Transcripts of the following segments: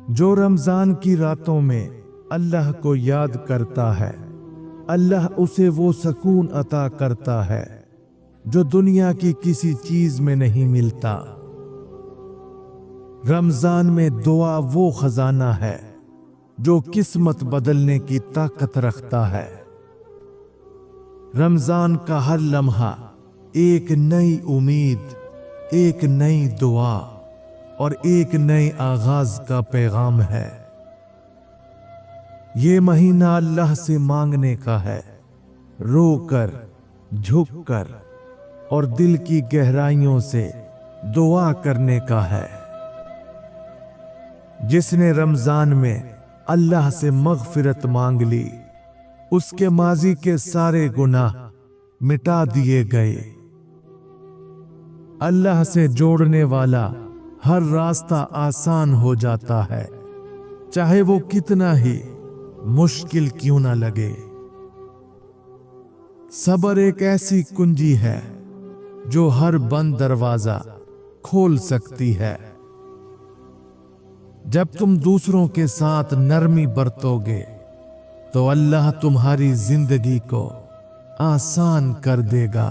جو رمضان کی راتوں میں اللہ کو یاد کرتا ہے، اللہ اسے وہ سکون عطا کرتا ہے جو دنیا کی کسی چیز میں نہیں ملتا۔ رمضان میں دعا وہ خزانہ ہے جو قسمت بدلنے کی طاقت رکھتا ہے۔ رمضان کا ہر لمحہ ایک نئی امید، ایک نئی دعا اور ایک نئے آغاز کا پیغام ہے۔ یہ مہینہ اللہ سے مانگنے کا ہے، رو کر، جھک کر اور دل کی گہرائیوں سے دعا کرنے کا ہے۔ جس نے رمضان میں اللہ سے مغفرت مانگ لی، اس کے ماضی کے سارے گناہ مٹا دیے گئے۔ اللہ سے جوڑنے والا ہر راستہ آسان ہو جاتا ہے، چاہے وہ کتنا ہی مشکل کیوں نہ لگے۔ صبر ایک ایسی کنجی ہے جو ہر بند دروازہ کھول سکتی ہے۔ جب تم دوسروں کے ساتھ نرمی برتو گے تو اللہ تمہاری زندگی کو آسان کر دے گا۔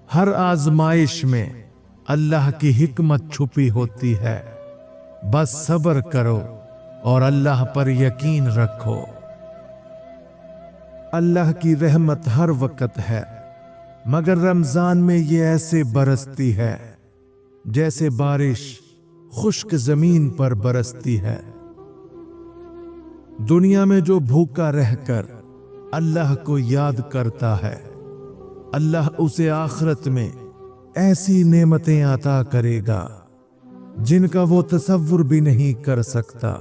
ہر آزمائش میں اللہ کی حکمت چھپی ہوتی ہے، بس صبر کرو اور اللہ پر یقین رکھو۔ اللہ کی رحمت ہر وقت ہے، مگر رمضان میں یہ ایسے برستی ہے جیسے بارش خشک زمین پر برستی ہے۔ دنیا میں جو بھوکا رہ کر اللہ کو یاد کرتا ہے، اللہ اسے آخرت میں ایسی نعمتیں عطا کرے گا جن کا وہ تصور بھی نہیں کر سکتا۔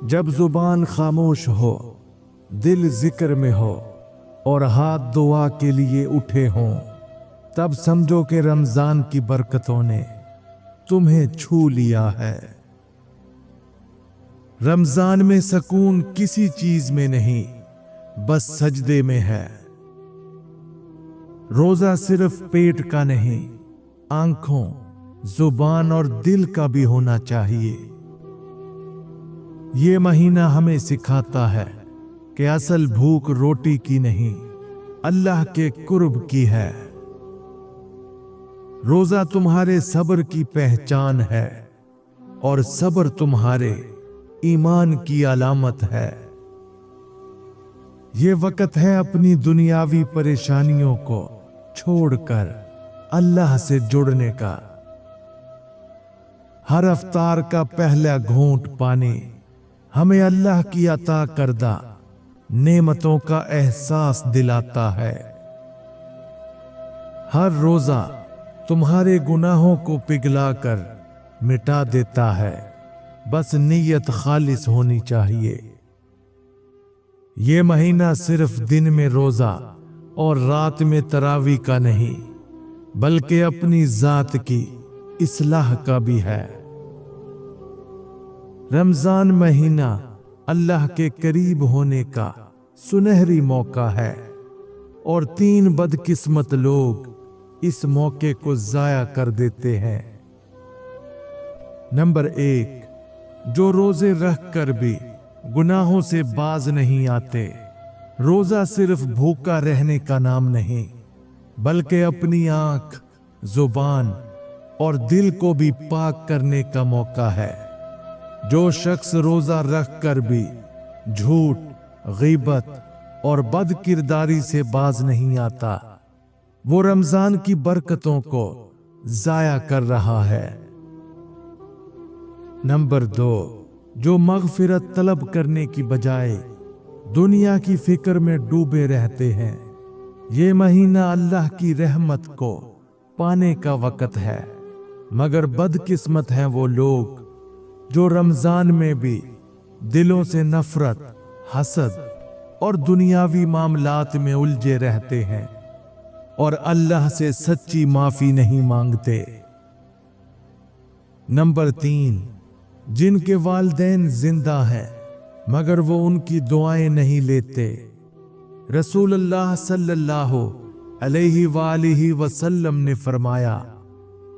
جب زبان خاموش ہو، دل ذکر میں ہو اور ہاتھ دعا کے لیے اٹھے ہوں، تب سمجھو کہ رمضان کی برکتوں نے تمہیں چھو لیا ہے۔ رمضان میں سکون کسی چیز میں نہیں، بس سجدے میں ہے۔ روزہ صرف پیٹ کا نہیں، آنکھوں، زبان اور دل کا بھی ہونا چاہیے۔ یہ مہینہ ہمیں سکھاتا ہے کہ اصل بھوک روٹی کی نہیں، اللہ کے قرب کی ہے۔ روزہ تمہارے صبر کی پہچان ہے اور صبر تمہارے ایمان کی علامت ہے۔ یہ وقت ہے اپنی دنیاوی پریشانیوں کو چھوڑ کر اللہ سے جڑنے کا۔ ہر افطار کا پہلا گھونٹ پانی ہمیں اللہ کی عطا کردہ نعمتوں کا احساس دلاتا ہے۔ ہر روزہ تمہارے گناہوں کو پگھلا کر مٹا دیتا ہے، بس نیت خالص ہونی چاہیے۔ یہ مہینہ صرف دن میں روزہ اور رات میں تراویح کا نہیں، بلکہ اپنی ذات کی اصلاح کا بھی ہے۔ رمضان مہینہ اللہ کے قریب ہونے کا سنہری موقع ہے، اور 3 بدقسمت لوگ اس موقع کو ضائع کر دیتے ہیں۔ نمبر 1، جو روزے رکھ کر بھی گناہوں سے باز نہیں آتے۔ روزہ صرف بھوکا رہنے کا نام نہیں، بلکہ اپنی آنکھ، زبان اور دل کو بھی پاک کرنے کا موقع ہے۔ جو شخص روزہ رکھ کر بھی جھوٹ، غیبت اور بد کرداری سے باز نہیں آتا، وہ رمضان کی برکتوں کو ضائع کر رہا ہے۔ نمبر 2، جو مغفرت طلب کرنے کی بجائے دنیا کی فکر میں ڈوبے رہتے ہیں۔ یہ مہینہ اللہ کی رحمت کو پانے کا وقت ہے، مگر بدقسمت ہیں وہ لوگ جو رمضان میں بھی دلوں سے نفرت، حسد اور دنیاوی معاملات میں الجھے رہتے ہیں اور اللہ سے سچی معافی نہیں مانگتے۔ نمبر 3، جن کے والدین زندہ ہیں مگر وہ ان کی دعائیں نہیں لیتے۔ رسول اللہ صلی اللہ علیہ وآلہ وسلم نے فرمایا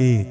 1,